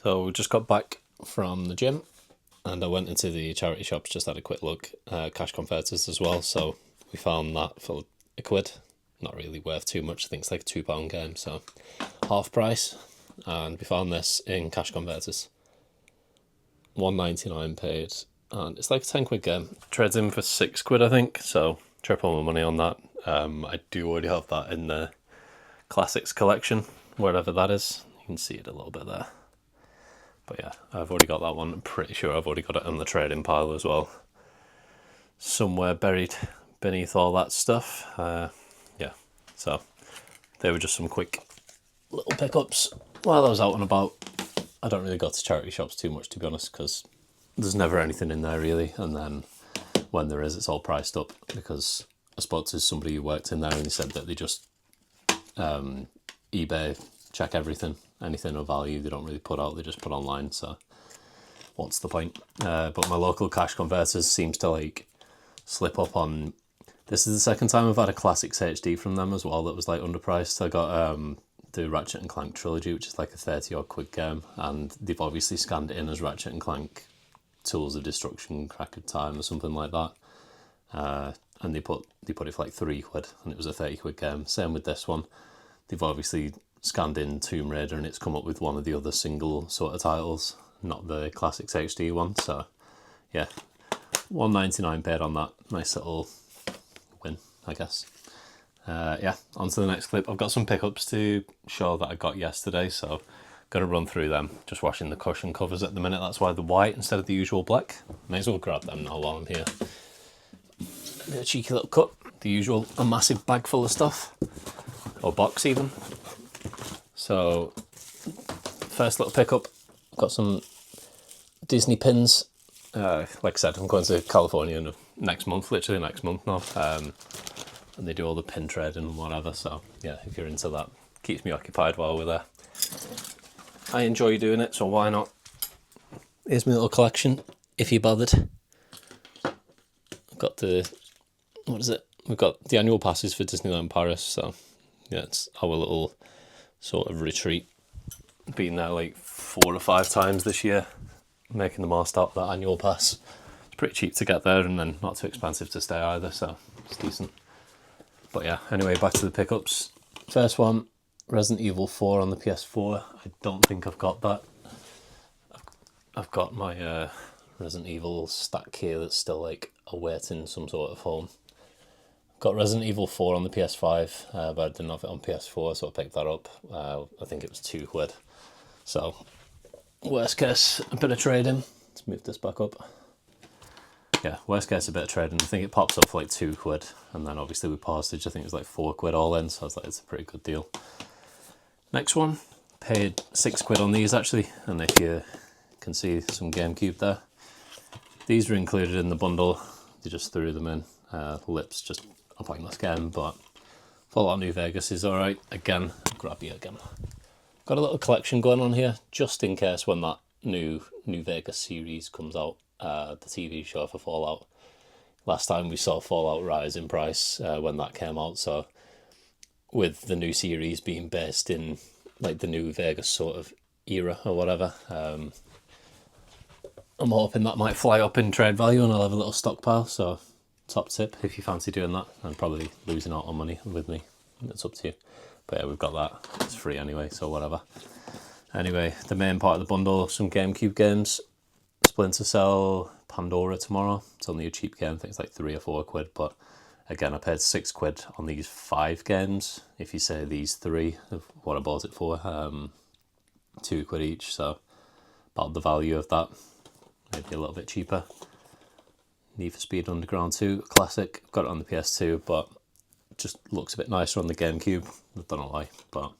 So we just got back from the gym and I went into the charity shops, just had a quick look, cash converters as well. So we found that for £1. Not really worth too much. I think it's like a £2 game, so half price. And we found this in cash converters. £1.99 paid, and it's like a £10 game. Trades in for £6, I think, so triple my money on that. I do already have that in the classics collection, wherever that is. You can see it a little bit there. But yeah, I've already got that one. I'm pretty sure I've already got it on the trading pile as well, somewhere buried beneath all that stuff. Yeah, so they were just some quick little pickups while I was out and about. I don't really go to charity shops too much, to be honest, because there's never anything in there really, and then when there is, it's all priced up. Because I spoke to somebody who worked in there and he said that they just eBay check everything, anything of value they don't really put out, they just put online, so what's the point? But my local cash converters seems to like slip up on. This is the second time I've had a Classics HD from them as well that was like underpriced. I got the Ratchet and Clank trilogy, which is like a 30-odd quid game, and they've obviously scanned it in as Ratchet and Clank Tools of Destruction Crack of Time or something like that, and they put it for like £3 and it was a 30-quid game. Same with this one, they've obviously scanned in Tomb Raider and it's come up with one of the other single sort of titles, not the Classics HD one. So yeah, £1.99 paid on that. Nice little win, I guess. Yeah, on to the next clip. I've got some pickups to show that I got yesterday, so going to run through them. Just washing the cushion covers at the minute, that's why they're white instead of the usual black. May as well grab them now while I'm here. A bit of cheeky little cut, the usual, a massive bag full of stuff, or box even. So, first little pickup, got some Disney pins. Like I said, I'm going to California next month, literally next month now. And they do all the pin trading and whatever, so yeah, if you're into that, keeps me occupied while we're there. I enjoy doing it, so why not? Here's my little collection, if you bothered. I've got what is it? We've got the annual passes for Disneyland Paris, so yeah, it's our little sort of retreat. Been there like 4 or 5 times this year, making the most out of that annual pass. It's pretty cheap to get there and then not too expensive to stay either, so it's decent. But yeah, anyway, back to the pickups. First one, Resident Evil 4 on the PS4. I don't think I've got that. I've got my Resident Evil stack here that's still like awaiting some sort of home. Got Resident Evil 4 on the PS5, but I didn't have it on PS4, so I picked that up. I think it was £2. So, worst case, a bit of trading. Let's move this back up. Yeah, worst case, a bit of trading. I think it pops up for like £2, and then obviously with postage, I think it was like £4 all in, so I was like, it's a pretty good deal. Next one, paid £6 on these actually, and if you can see some GameCube there, these were included in the bundle. They just threw them in. Lips, just a pointless game, but Fallout New Vegas is alright. Again, grab you again. Got a little collection going on here, just in case when that new Vegas series comes out, the TV show for Fallout. Last time we saw Fallout rise in price when that came out, so with the new series being based in like the New Vegas sort of era or whatever, I'm hoping that might fly up in trade value and I'll have a little stockpile. So top tip if you fancy doing that, and probably losing out on money with me, it's up to you. But yeah, we've got that, it's free anyway, so whatever. Anyway, the main part of the bundle, some GameCube games. Splinter Cell Pandora tomorrow. It's only a cheap game, I think it's like £3 or £4, but again, I paid £6 on these 5 games. If you say these 3 of what I bought it for, £2 each, so about the value of that, maybe a little bit cheaper. Need for Speed Underground 2, classic. Got it on the PS2, but just looks a bit nicer on the GameCube. I don't know why, but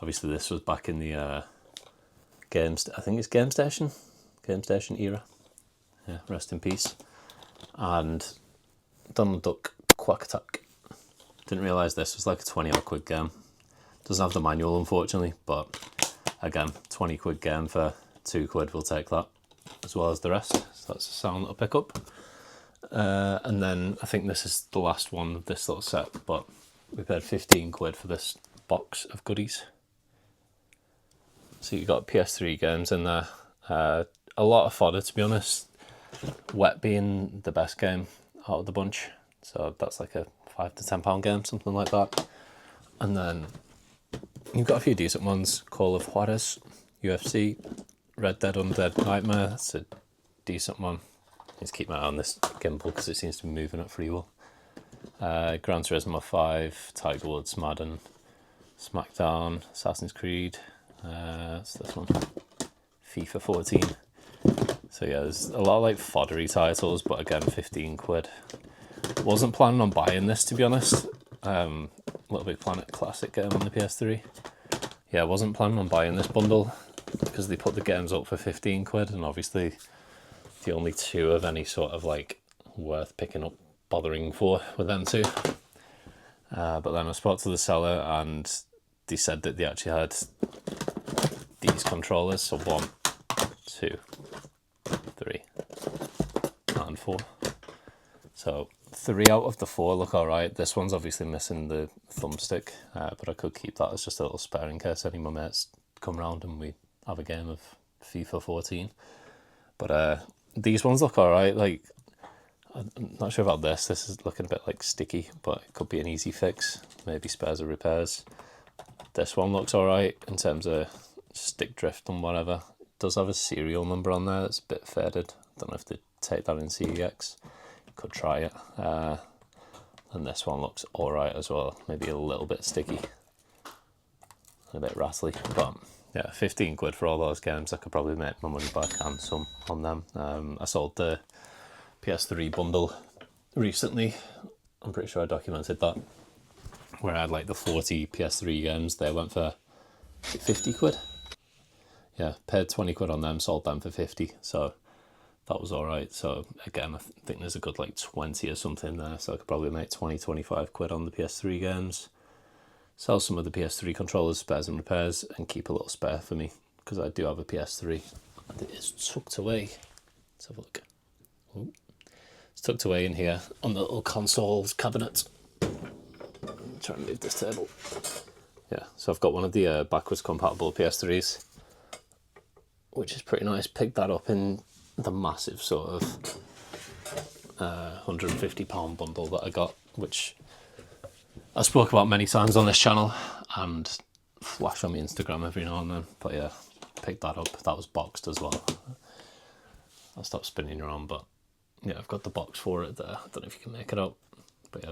obviously this was back in the I think it's Game Station era. Yeah, rest in peace. And Donald Duck Quack Attack. Didn't realise this was like a 20-odd quid game. Doesn't have the manual, unfortunately, but again, 20 quid game for £2. We'll take that as well as the rest. So that's a sound little pickup. And then I think this is the last one of this little set, but we paid £15 for this box of goodies. So you got PS3 games in there. A lot of fodder, to be honest. Wet being the best game out of the bunch. So that's like a £5 to £10 game, something like that. And then you've got a few decent ones. Call of Juarez, UFC, Red Dead Undead Nightmare. That's a decent one. Just keep my eye on this gimbal because it seems to be moving at free will. Gran Turismo 5, Tiger Woods, Madden, Smackdown, Assassin's Creed. What's this one? FIFA 14. So yeah, there's a lot of like foddery titles, but again, 15 quid. Wasn't planning on buying this, to be honest. Little Big Planet classic game on the PS3. Yeah, I wasn't planning on buying this bundle because they put the games up for 15 quid, and obviously the only two of any sort of like worth picking up, bothering for with them two. But then I spoke to the seller and they said that they actually had these controllers, so 1, 2, 3 and 4. So 3 out of the 4 look alright. This one's obviously missing the thumbstick, but I could keep that as just a little spare in case any of my mates come round and we have a game of FIFA 14. But these ones look alright. Like, I'm not sure about this. This is looking a bit like sticky, but it could be an easy fix. Maybe spares or repairs. This one looks alright in terms of stick drift and whatever. It does have a serial number on there that's a bit faded. Don't know if they take that in CEX. Could try it. And this one looks alright as well. Maybe a little bit sticky. A bit rattly. But yeah, 15 quid for all those games. I could probably make my money back and some on them. I sold the PS3 bundle recently. I'm pretty sure I documented that. Where I had like the 40 PS3 games. They went for 50 quid. Yeah, paid 20 quid on them, sold them for 50. So that was alright. So again, I think there's a good like 20 or something there. So I could probably make 20, 25 quid on the PS3 games. Sell some of the PS3 controllers, spares and repairs, and keep a little spare for me. Because I do have a PS3. And it is tucked away. Let's have a look. Ooh. It's tucked away in here on the little consoles cabinet. Try and move this table. Yeah, so I've got one of the backwards compatible PS3s, which is pretty nice. Picked that up in the massive sort of £150 bundle that I got, which I spoke about many times on this channel and flash on my Instagram every now and then. But yeah, picked that up. That was boxed as well. I'll stop spinning around, but yeah, I've got the box for it there. I don't know if you can make it out, but yeah,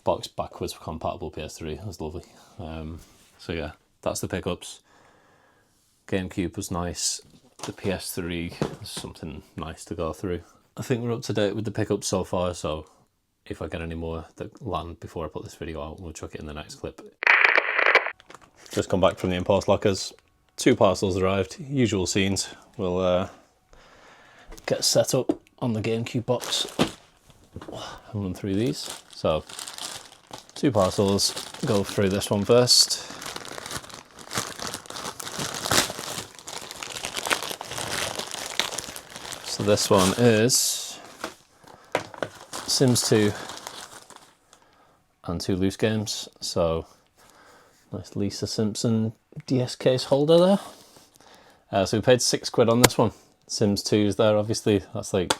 box backwards compatible PS3. That's lovely. So yeah, that's the pickups. GameCube was nice. The PS3 is something nice to go through. I think we're up to date with the pickups so far, so if I get any more that land before I put this video out, we'll chuck it in the next clip. Just come back from the impulse lockers. 2 parcels arrived, usual scenes. We'll get set up on the GameCube box and run through these. So 2 parcels, go through this one first. So this one is Sims 2 and 2 loose games. So nice Lisa Simpson DS case holder there. So we paid 6 quid on this one. Sims 2 is there, obviously. That's like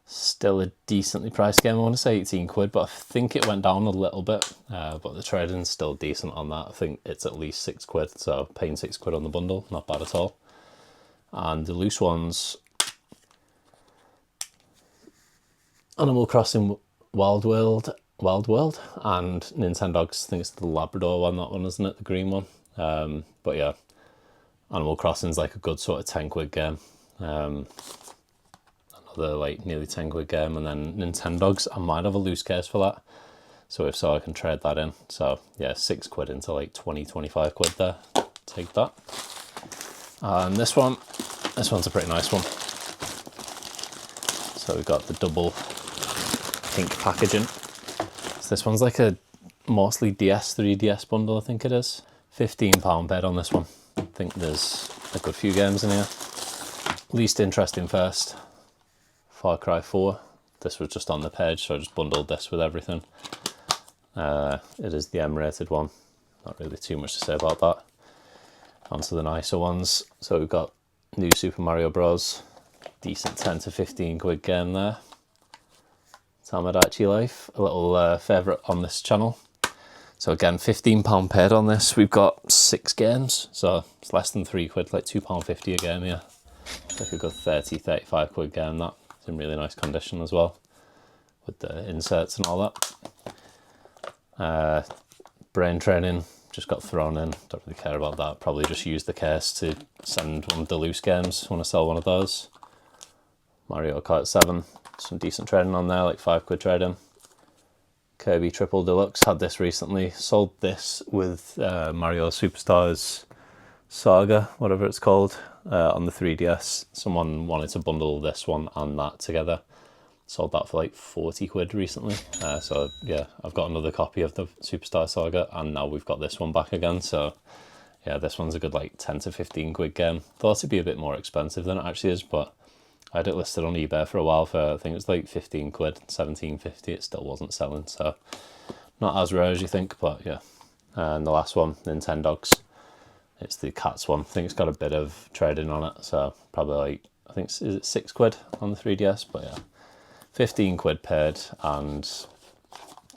still a decently priced game. I want to say 18 quid, but I think it went down a little bit. But the trading's still decent on that. I think it's at least 6 quid. So paying 6 quid on the bundle, not bad at all. And the loose ones, Animal Crossing Wild World and Nintendogs. I think it's the Labrador one, that one, isn't it? The green one. But yeah, Animal Crossing's like a good sort of 10 quid game. Another like nearly 10 quid game, and then Nintendogs, I might have a loose case for that. So if so, I can trade that in. So yeah, 6 quid into like 20, 25 quid there. Take that. And this one's a pretty nice one. So we've got the double pink packaging. So this one's like a mostly DS, 3DS bundle, I think it is. £15 paid on this one. I think there's a good few games in here. Least interesting first, Far Cry 4. This was just on the page, so I just bundled this with everything. It is the M-rated one. Not really too much to say about that. onto the nicer ones. So we've got New Super Mario Bros. Decent 10 to 15 quid game there. Tamagotchi Life, a little favourite on this channel. So again, £15 paid on this. We've got 6 games, so it's less than 3 quid, like £2.50 a game here. It's like a good 30, 35 quid game that. It's in really nice condition as well, with the inserts and all that. Brain Training just got thrown in, don't really care about that. Probably just use the case to send one of the loose games when I sell one of those. Mario Kart 7, some decent trading on there, like 5 quid trading. Kirby Triple Deluxe, had this recently. Sold this with Mario Superstars Saga, whatever it's called, on the 3DS. Someone wanted to bundle this one and that together. Sold that for like 40 quid recently. So yeah, I've got another copy of the Superstar Saga, and now we've got this one back again. So yeah, this one's a good like 10 to 15 quid game. Thought it'd be a bit more expensive than it actually is, but I had it listed on eBay for a while for, I think it was like 15 quid, 17.50. It still wasn't selling, so not as rare as you think, but yeah. And the last one, Nintendogs. It's the Cats one. I think it's got a bit of trading on it, so probably like, I think, is it 6 quid on the 3DS? But yeah, 15 quid paid, and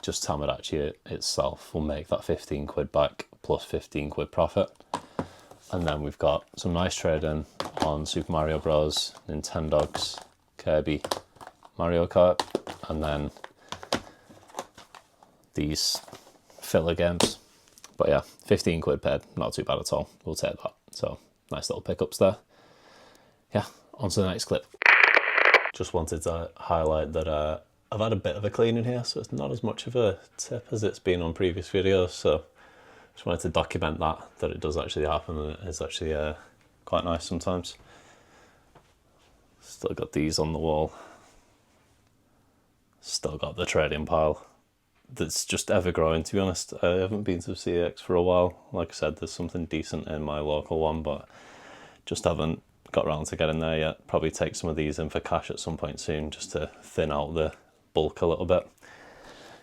just Tamagotchi itself will make that 15 quid back plus 15 quid profit. And then we've got some nice trading on Super Mario Bros, Nintendogs, Kirby, Mario Kart, and then these filler games. But yeah, 15 quid paid, not too bad at all. We'll take that. So nice little pickups there. Yeah, on to the next clip. Just wanted to highlight that I've had a bit of a clean in here, so it's not as much of a tip as it's been on previous videos. So just wanted to document that it does actually happen, and it is actually quite nice sometimes. Still got these on the wall. Still got the trading pile that's just ever growing, to be honest. I haven't been to CX for a while. Like I said, there's something decent in my local one, but just haven't got around to getting there yet. Probably take some of these in for cash at some point soon, just to thin out the bulk a little bit.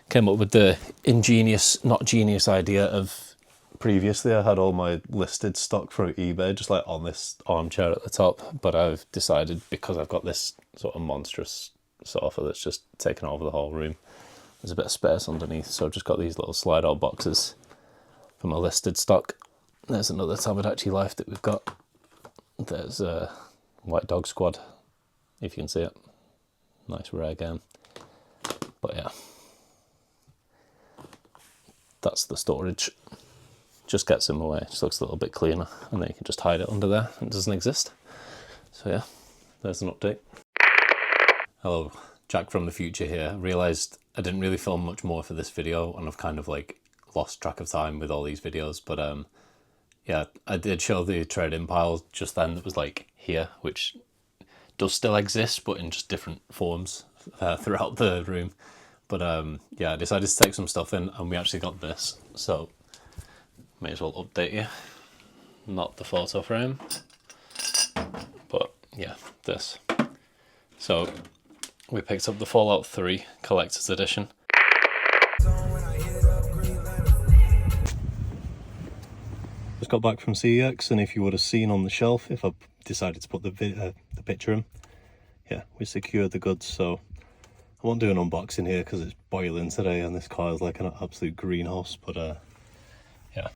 Came up with the ingenious, not genius idea of, previously I had all my listed stock from eBay just like on this armchair at the top, but I've decided, because I've got this sort of monstrous sofa that's just taken over the whole room, there's a bit of space underneath, so I've just got these little slide out boxes for my listed stock. There's another Tamagotchi Life that we've got. There's a White Dog Squad, if you can see it. Nice rare game. But yeah, that's the storage. Just gets in the way, just looks a little bit cleaner, and then you can just hide it under there. It doesn't exist. So yeah, there's an update. Hello, Jack from the future here. Realised I didn't really film much more for this video, and I've kind of like lost track of time with all these videos, but yeah, I did show the trade-in pile just then that was like here, which does still exist, but in just different forms throughout the room. But yeah, I decided to take some stuff in, and we actually got this, so may as well update you. Not the photo frame, but yeah, this. So we picked up the Fallout 3 Collector's Edition. Just got back from CEX, and if you would have seen on the shelf, if I decided to put the picture in, yeah, we secured the goods. So I won't do an unboxing here because it's boiling today, and this car is like an absolute greenhouse. But yeah,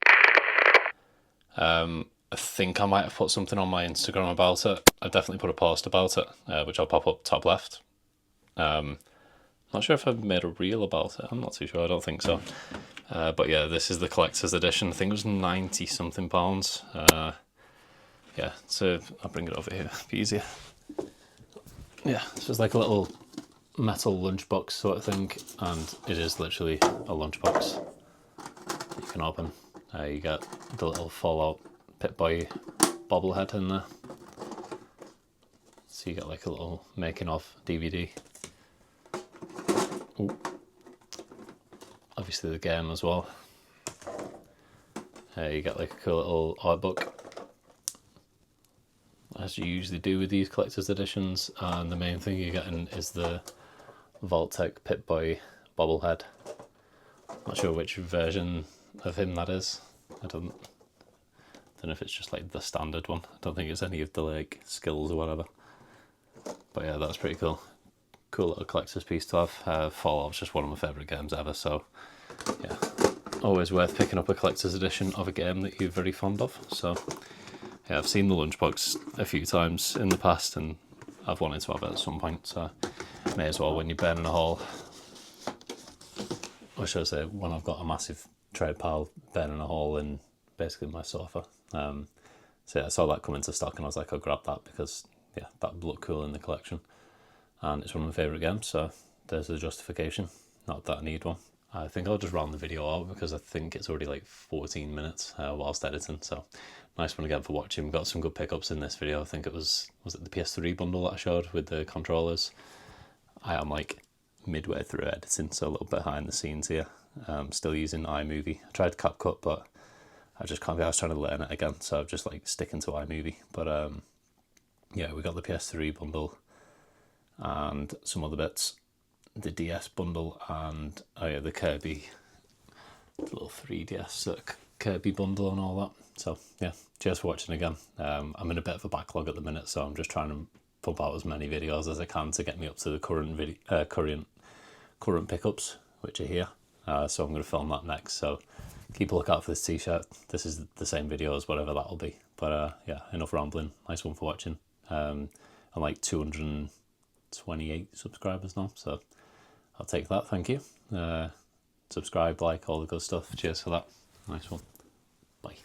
I think I might have put something on my Instagram about it. I definitely put a post about it, which I'll pop up top left. Not sure if I've made a reel about it. I'm not too sure. I don't think so. But yeah, this is the collector's edition. I think it was 90 something pounds. Yeah, so I'll bring it over here. Be easier. Yeah, this is like a little metal lunchbox sort of thing, and it is literally a lunchbox you can open. You get the little Fallout Pip-Boy bobblehead in there. So you get like a little making of DVD. Ooh. Obviously the game as well. You get like a cool little art book, as you usually do with these collector's editions, and the main thing you're getting is the Vault-Tec Pip-Boy bobblehead. Not sure which version of him that is. I don't don't know if it's just like the standard one. I don't think it's any of the like skills or whatever. But yeah, that's pretty cool. Cool little collector's piece to have. Fallout's just one of my favourite games ever, so yeah, always worth picking up a collector's edition of a game that you're very fond of. So yeah, I've seen the lunchbox a few times in the past and I've wanted to have it at some point, so may as well when you're burning a hole. Or should I say, when I've got a massive trade pile burning a hole in basically my sofa. So yeah, I saw that come into stock and I was like, I'll grab that because yeah, that would look cool in the collection. And it's one of my favourite games, so there's the justification. Not that I need one. I think I'll just round the video out because I think it's already like 14 minutes whilst editing, so nice one again for watching. We got some good pickups in this video. I think it was it the PS3 bundle that I showed with the controllers? I am like midway through editing, so a little behind the scenes here. Still using iMovie. I tried CapCut, but I just can't be. I was trying to learn it again, so I'm just like sticking to iMovie. But yeah, we got the PS3 bundle and some other bits, the DS bundle, and oh yeah, the Kirby, the little 3DS Kirby bundle and all that. So yeah, cheers for watching again. I'm in a bit of a backlog at the minute, so I'm just trying to pump out as many videos as I can to get me up to the current pickups, which are here. So I'm going to film that next, so keep a lookout for this t-shirt. This is the same video as whatever that'll be. But yeah, enough rambling. Nice one for watching. I'm like 228 subscribers now, so I'll take that, thank you. Subscribe, like, all the good stuff. Cheers for that. Nice one. Bye.